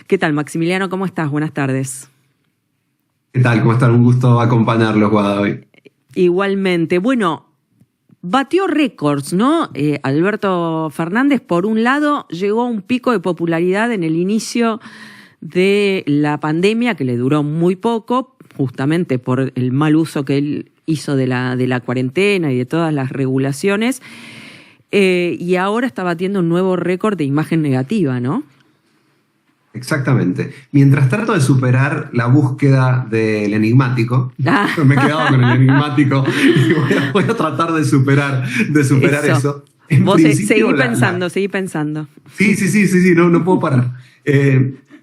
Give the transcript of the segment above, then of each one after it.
¿Qué tal, Maximiliano? ¿Cómo estás? Buenas tardes. ¿Qué tal? ¿Cómo están? Un gusto acompañarlos, Guada, hoy. Igualmente. Bueno, batió récords, ¿no? Alberto Fernández, por un lado, llegó a un pico de popularidad en el inicio de la pandemia, que le duró muy poco, justamente por el mal uso que él hizo de la cuarentena y de todas las regulaciones, y ahora está batiendo un nuevo récord de imagen negativa, ¿no? Exactamente. Mientras trato de superar la búsqueda del enigmático, me he quedado con el enigmático y voy a tratar de superar eso. Vos seguí pensando. Sí, no puedo parar.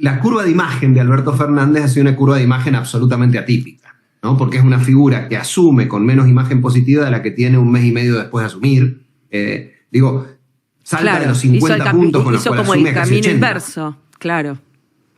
La curva de imagen de Alberto Fernández ha sido una curva de imagen absolutamente atípica, ¿no? Porque es una figura que asume con menos imagen positiva de la que tiene un mes y medio después de asumir. Salta de los 50 puntos con los cuales asume casi 80. Hizo como el camino inverso, claro.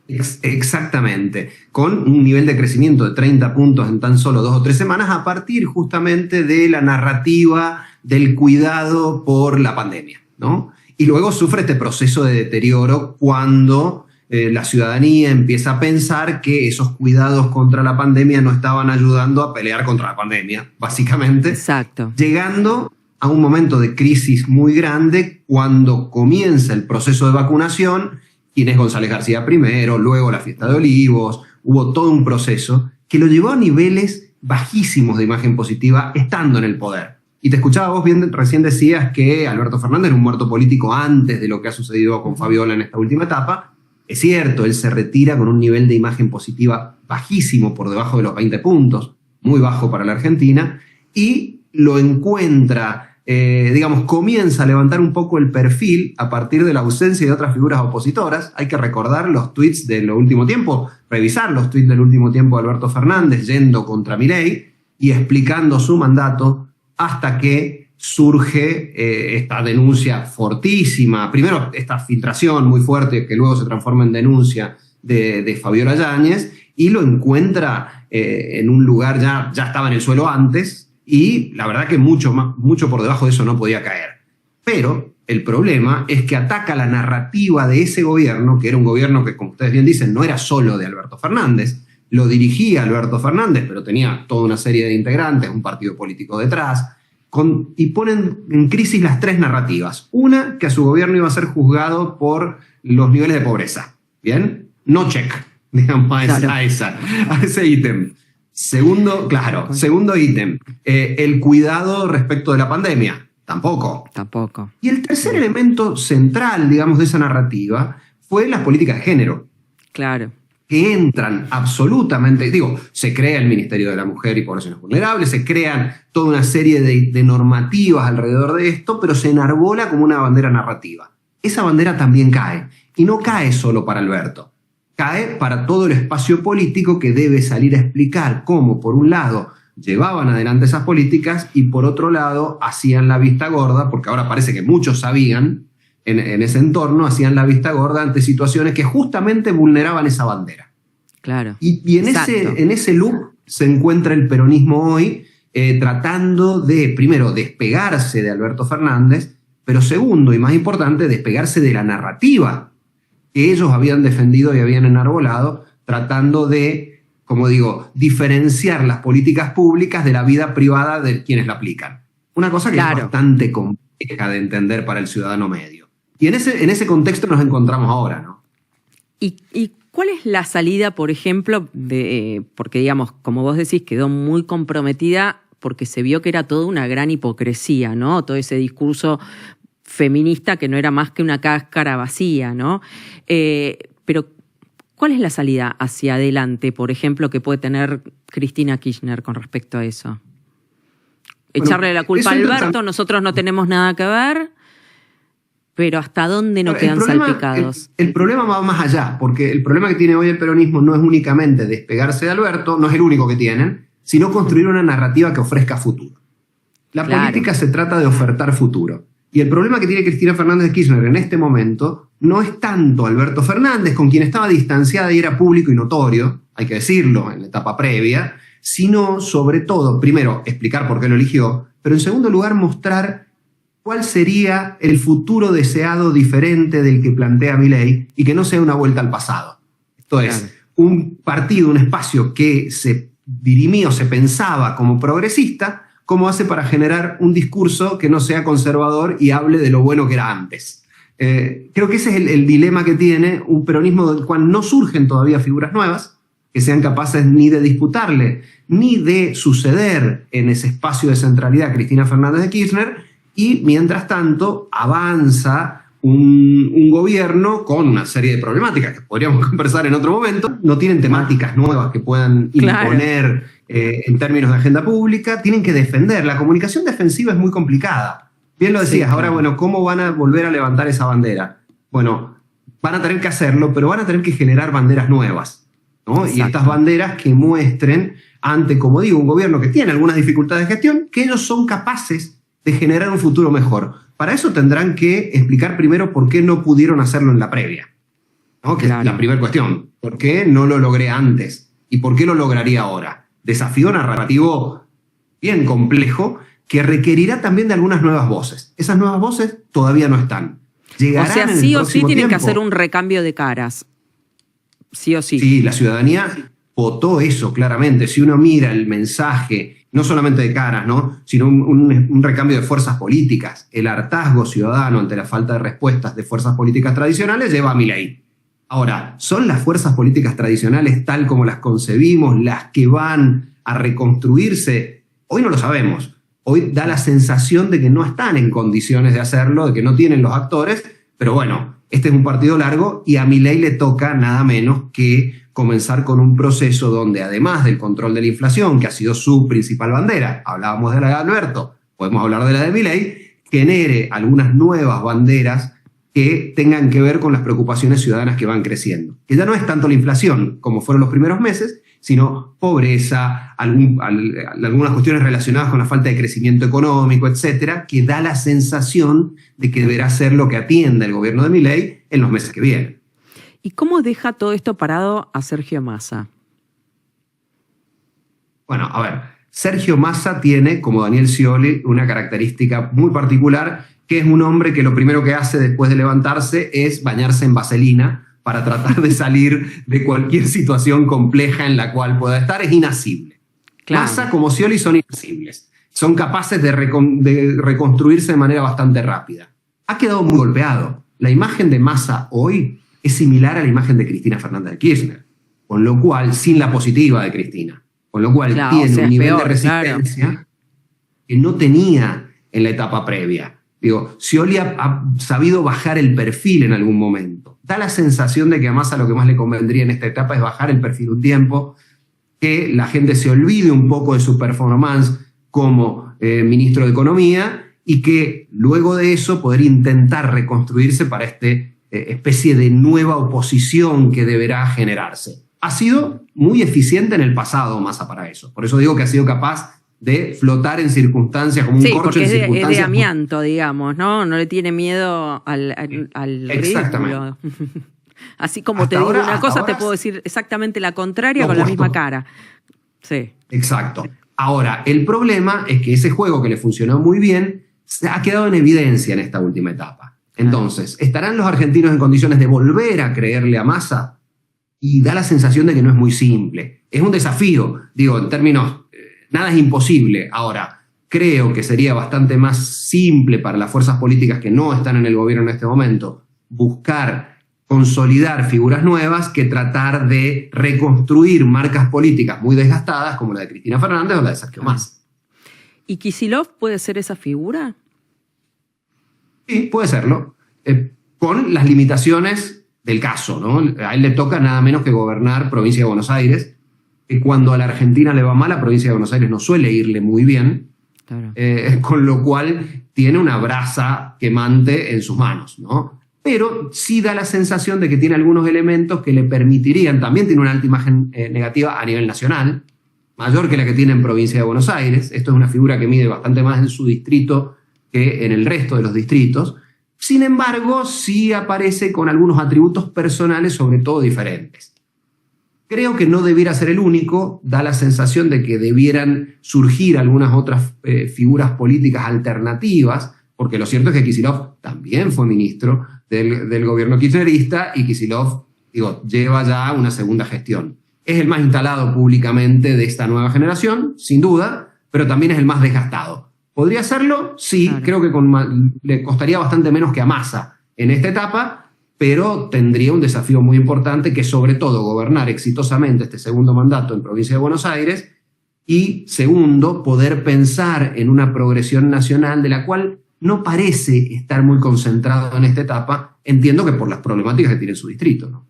Exactamente, con un nivel de crecimiento de 30 puntos en tan solo 2 o 3 semanas a partir justamente de la narrativa del cuidado por la pandemia, ¿no? Y luego sufre este proceso de deterioro cuando la ciudadanía empieza a pensar que esos cuidados contra la pandemia no estaban ayudando a pelear contra la pandemia, básicamente. Exacto. Llegando a un momento de crisis muy grande cuando comienza el proceso de vacunación. Inés González García primero, luego la fiesta de Olivos, hubo todo un proceso que lo llevó a niveles bajísimos de imagen positiva estando en el poder. Y te escuchaba vos bien, recién decías que Alberto Fernández era un muerto político antes de lo que ha sucedido con Fabiola en esta última etapa. Es cierto, él se retira con un nivel de imagen positiva bajísimo, por debajo de los 20 puntos, muy bajo para la Argentina, y lo encuentra... comienza a levantar un poco el perfil a partir de la ausencia de otras figuras opositoras. Hay que recordar los tweets del último tiempo, revisar los tweets del último tiempo de Alberto Fernández yendo contra Milei y explicando su mandato hasta que surge esta denuncia fortísima. Primero, esta filtración muy fuerte que luego se transforma en denuncia de Fabiola Yáñez, y lo encuentra en un lugar, ya estaba en el suelo antes, y la verdad que mucho por debajo de eso no podía caer. Pero el problema es que ataca la narrativa de ese gobierno, que era un gobierno que, como ustedes bien dicen, no era solo de Alberto Fernández, lo dirigía Alberto Fernández, pero tenía toda una serie de integrantes, un partido político detrás, y ponen en crisis las 3 narrativas. Una, que a su gobierno iba a ser juzgado por los niveles de pobreza. ¿Bien? No check, digamos, a ese ítem. Segundo ítem, el cuidado respecto de la pandemia. Tampoco. Y el tercer elemento central, digamos, de esa narrativa fue las políticas de género. Claro. Que entran absolutamente, se crea el Ministerio de la Mujer y Poblaciones Vulnerables, se crean toda una serie de normativas alrededor de esto, pero se enarbola como una bandera narrativa. Esa bandera también cae, y no cae solo para Alberto. Cae para todo el espacio político que debe salir a explicar cómo, por un lado, llevaban adelante esas políticas y, por otro lado, hacían la vista gorda, porque ahora parece que muchos sabían en ese entorno, hacían la vista gorda ante situaciones que justamente vulneraban esa bandera. Claro. Y en ese loop se encuentra el peronismo hoy, tratando de, primero, despegarse de Alberto Fernández, pero segundo, y más importante, despegarse de la narrativa que ellos habían defendido y habían enarbolado, tratando de, diferenciar las políticas públicas de la vida privada de quienes la aplican. Una cosa que es bastante compleja de entender para el ciudadano medio. Y en ese contexto nos encontramos ahora, ¿no? ¿Y cuál es la salida, por ejemplo, porque, digamos, como vos decís, quedó muy comprometida porque se vio que era toda una gran hipocresía, ¿no? Todo ese discurso feminista que no era más que una cáscara vacía, ¿no? Pero, ¿cuál es la salida hacia adelante, por ejemplo, que puede tener Cristina Kirchner con respecto a eso? Echarle la culpa a Alberto, nosotros no tenemos nada que ver, pero ¿hasta dónde no quedan salpicados? El problema va más allá, porque el problema que tiene hoy el peronismo no es únicamente despegarse de Alberto, no es el único que tienen, sino construir una narrativa que ofrezca futuro. La política se trata de ofertar futuro. Y el problema que tiene Cristina Fernández de Kirchner en este momento no es tanto Alberto Fernández, con quien estaba distanciada y era público y notorio, hay que decirlo, en la etapa previa, sino sobre todo, primero, explicar por qué lo eligió, pero en segundo lugar, mostrar cuál sería el futuro deseado diferente del que plantea Milei y que no sea una vuelta al pasado. Entonces, Claro. un partido, un espacio que se dirimía o se pensaba como progresista, ¿cómo hace para generar un discurso que no sea conservador y hable de lo bueno que era antes? Creo que ese es el dilema que tiene un peronismo del cual no surgen todavía figuras nuevas que sean capaces ni de disputarle, ni de suceder en ese espacio de centralidad a Cristina Fernández de Kirchner, y mientras tanto avanza un gobierno con una serie de problemáticas que podríamos conversar en otro momento. No tienen temáticas nuevas que puedan imponer en términos de agenda pública, tienen que defender. La comunicación defensiva es muy complicada. Bien lo decías, ahora, bueno, ¿cómo van a volver a levantar esa bandera? Bueno, van a tener que hacerlo, pero van a tener que generar banderas nuevas, ¿no? Y estas banderas que muestren ante, como digo, un gobierno que tiene algunas dificultades de gestión, que ellos son capaces de generar un futuro mejor. Para eso tendrán que explicar primero por qué no pudieron hacerlo en la previa, ¿no? Que es la primera cuestión. ¿Por qué no lo logré antes? ¿Y por qué lo lograría ahora? Desafío narrativo bien complejo que requerirá también de algunas nuevas voces. Esas nuevas voces todavía no están. O sea, sí o sí tienen que hacer un recambio de caras. Sí o sí. Sí, la ciudadanía votó eso claramente. Si uno mira el mensaje, no solamente de caras, ¿no? Sino un recambio de fuerzas políticas. El hartazgo ciudadano ante la falta de respuestas de fuerzas políticas tradicionales lleva a Milei. Ahora, ¿son las fuerzas políticas tradicionales tal como las concebimos las que van a reconstruirse? Hoy no lo sabemos. Hoy da la sensación de que no están en condiciones de hacerlo, de que no tienen los actores, pero bueno, este es un partido largo y a Milei le toca nada menos que comenzar con un proceso donde, además del control de la inflación, que ha sido su principal bandera, hablábamos de la de Alberto, podemos hablar de la de Milei, genere algunas nuevas banderas que tengan que ver con las preocupaciones ciudadanas que van creciendo. Que ya no es tanto la inflación, como fueron los primeros meses, sino pobreza, algunas cuestiones relacionadas con la falta de crecimiento económico, etcétera, que da la sensación de que deberá ser lo que atienda el gobierno de Milei en los meses que vienen. ¿Y cómo deja todo esto parado a Sergio Massa? Bueno, a ver, Sergio Massa tiene, como Daniel Scioli, una característica muy particular, que es un hombre que lo primero que hace después de levantarse es bañarse en vaselina para tratar de salir de cualquier situación compleja en la cual pueda estar. Es inasible. Claro. Massa como Scioli son inasibles. Son capaces de reconstruirse de manera bastante rápida. Ha quedado muy golpeado. La imagen de Massa hoy es similar a la imagen de Cristina Fernández de Kirchner, con lo cual, sin la positiva de Cristina, con lo cual tiene un nivel de resistencia que no tenía en la etapa previa. Digo, Scioli ha sabido bajar el perfil en algún momento. Da la sensación de que a Massa lo que más le convendría en esta etapa es bajar el perfil un tiempo, que la gente se olvide un poco de su performance como ministro de Economía y que luego de eso poder intentar reconstruirse para esta especie de nueva oposición que deberá generarse. Ha sido muy eficiente en el pasado Massa para eso. Por eso digo que ha sido capaz de flotar en circunstancias como un corcho en circunstancias. Es de amianto, digamos, ¿no? No le tiene miedo al Exactamente. ridículo. Así como hasta te digo una cosa, te puedo decir exactamente la contraria con la misma cara. Sí. Exacto. Ahora, el problema es que ese juego que le funcionó muy bien ha quedado en evidencia en esta última etapa. Entonces, ¿estarán los argentinos en condiciones de volver a creerle a Massa? Y da la sensación de que no es muy simple. Es un desafío, digo, en términos... Nada es imposible. Ahora, creo que sería bastante más simple para las fuerzas políticas que no están en el gobierno en este momento buscar consolidar figuras nuevas que tratar de reconstruir marcas políticas muy desgastadas como la de Cristina Fernández o la de Sergio Massa. ¿Y Kicillof puede ser esa figura? Sí, puede serlo. Con las limitaciones del caso, ¿no? A él le toca nada menos que gobernar provincia de Buenos Aires, que cuando a la Argentina le va mal, la provincia de Buenos Aires no suele irle muy bien, claro. Con lo cual tiene una brasa quemante en sus manos, ¿no? Pero sí da la sensación de que tiene algunos elementos que le permitirían, también tiene una alta imagen negativa a nivel nacional, mayor que la que tiene en provincia de Buenos Aires. Esto es una figura que mide bastante más en su distrito que en el resto de los distritos. Sin embargo, sí aparece con algunos atributos personales, sobre todo diferentes. Creo que no debiera ser el único, da la sensación de que debieran surgir algunas otras figuras políticas alternativas, porque lo cierto es que Kicillof también fue ministro del gobierno kirchnerista y Kicillof lleva ya una segunda gestión. Es el más instalado públicamente de esta nueva generación, sin duda, pero también es el más desgastado. ¿Podría hacerlo? Sí, claro. Creo que le costaría bastante menos que a Massa en esta etapa, pero tendría un desafío muy importante, que es sobre todo gobernar exitosamente este segundo mandato en Provincia de Buenos Aires, y segundo, poder pensar en una progresión nacional de la cual no parece estar muy concentrado en esta etapa, entiendo que por las problemáticas que tiene su distrito, ¿no?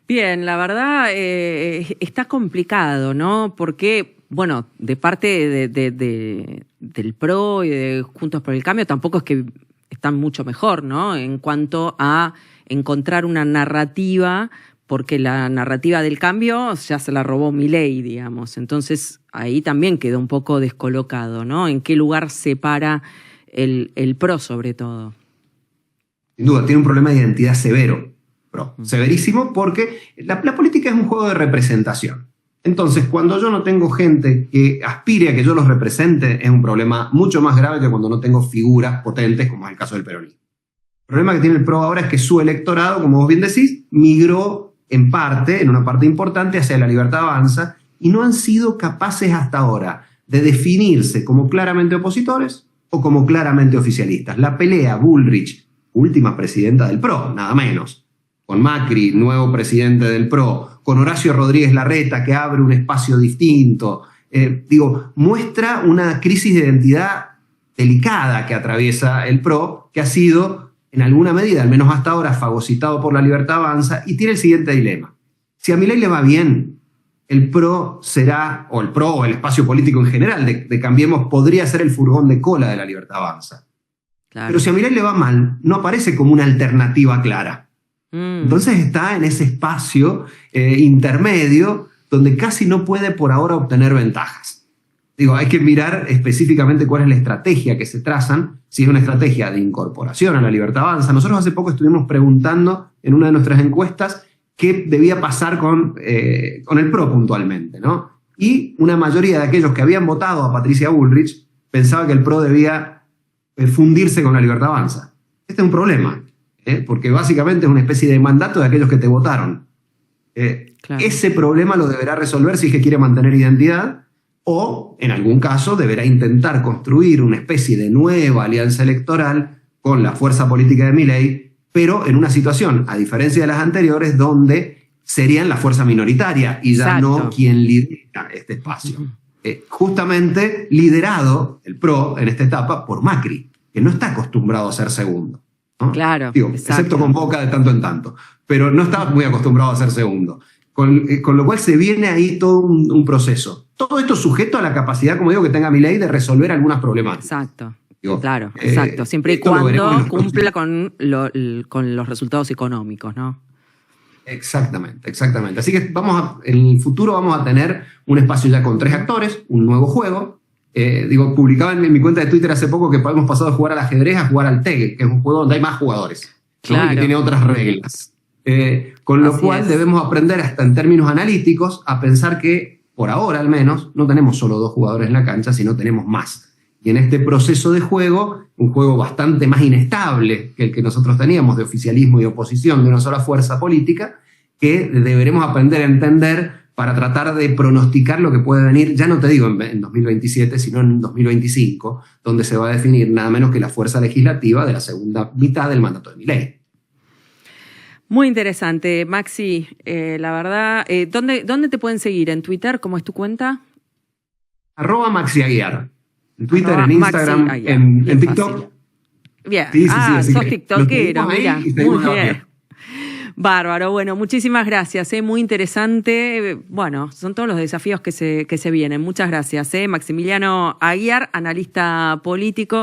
Bien, la verdad está complicado, ¿no? Porque, bueno, de parte del PRO y de Juntos por el Cambio tampoco es que están mucho mejor, ¿no? En cuanto a encontrar una narrativa, porque la narrativa del cambio ya se la robó Milei, digamos. Entonces ahí también quedó un poco descolocado, ¿no? ¿En qué lugar se para el PRO sobre todo? Sin duda, tiene un problema de identidad severo. Severísimo, porque la política es un juego de representación. Entonces, cuando yo no tengo gente que aspire a que yo los represente, es un problema mucho más grave que cuando no tengo figuras potentes, como es el caso del peronismo. El problema que tiene el PRO ahora es que su electorado, como vos bien decís, migró en una parte importante, hacia la Libertad Avanza, y no han sido capaces hasta ahora de definirse como claramente opositores o como claramente oficialistas. La pelea Bullrich, última presidenta del PRO, nada menos, con Macri, nuevo presidente del PRO, con Horacio Rodríguez Larreta, que abre un espacio distinto, muestra una crisis de identidad delicada que atraviesa el PRO, que ha sido, en alguna medida, al menos hasta ahora, fagocitado por la Libertad Avanza, y tiene el siguiente dilema. Si a Milei le va bien, el PRO será, o el PRO, o el espacio político en general de Cambiemos, podría ser el furgón de cola de la Libertad Avanza. Claro. Pero si a Milei le va mal, no aparece como una alternativa clara. Entonces está en ese espacio intermedio donde casi no puede por ahora obtener ventajas. Hay que mirar específicamente cuál es la estrategia que se trazan, si es una estrategia de incorporación a la Libertad Avanza. Nosotros hace poco estuvimos preguntando en una de nuestras encuestas qué debía pasar con el PRO puntualmente, ¿no? Y una mayoría de aquellos que habían votado a Patricia Bullrich pensaba que el PRO debía fundirse con la Libertad Avanza. Este es un problema. Porque básicamente es una especie de mandato de aquellos que te votaron. Claro. Ese problema lo deberá resolver si es que quiere mantener identidad, o en algún caso deberá intentar construir una especie de nueva alianza electoral con la fuerza política de Milei, pero en una situación, a diferencia de las anteriores, donde serían la fuerza minoritaria y ya Exacto. no quien lidera este espacio. Justamente liderado el PRO en esta etapa por Macri, que no está acostumbrado a ser segundo. ¿no? Claro, excepto con Boca de tanto en tanto, pero no estaba muy acostumbrado a ser segundo. Con lo cual se viene ahí todo un proceso. Todo esto sujeto a la capacidad, como digo, que tenga Milei de resolver algunas problemáticas. Exacto. Claro, exacto. Siempre y cuando cumpla con los resultados económicos, ¿no? Exactamente. Así que en el futuro vamos a tener un espacio ya con 3 actores, un nuevo juego. Publicaba en mi cuenta de Twitter hace poco que hemos pasado de jugar al ajedrez a jugar al TEG, que es un juego donde hay más jugadores, claro. ¿no? Y que tiene otras reglas. Con lo cual debemos aprender, hasta en términos analíticos, a pensar que, por ahora al menos, no tenemos solo 2 jugadores en la cancha, sino tenemos más. Y en este proceso de juego, un juego bastante más inestable que el que nosotros teníamos, de oficialismo y oposición de una sola fuerza política, que deberemos aprender a entender para tratar de pronosticar lo que puede venir, ya no te digo en 2027, sino en 2025, donde se va a definir nada menos que la fuerza legislativa de la segunda mitad del mandato de Milei. Muy interesante, Maxi. La verdad, ¿dónde te pueden seguir? ¿En Twitter? ¿Cómo es tu cuenta? @MaxiAguiar. En Twitter, en Instagram, en TikTok. Fácil. Bien. Sí, sos tiktokero, mira. Muy bien. Bien. Bárbaro, bueno, muchísimas gracias, muy interesante. Bueno, son todos los desafíos que se vienen. Muchas gracias, Maximiliano Aguiar, analista político.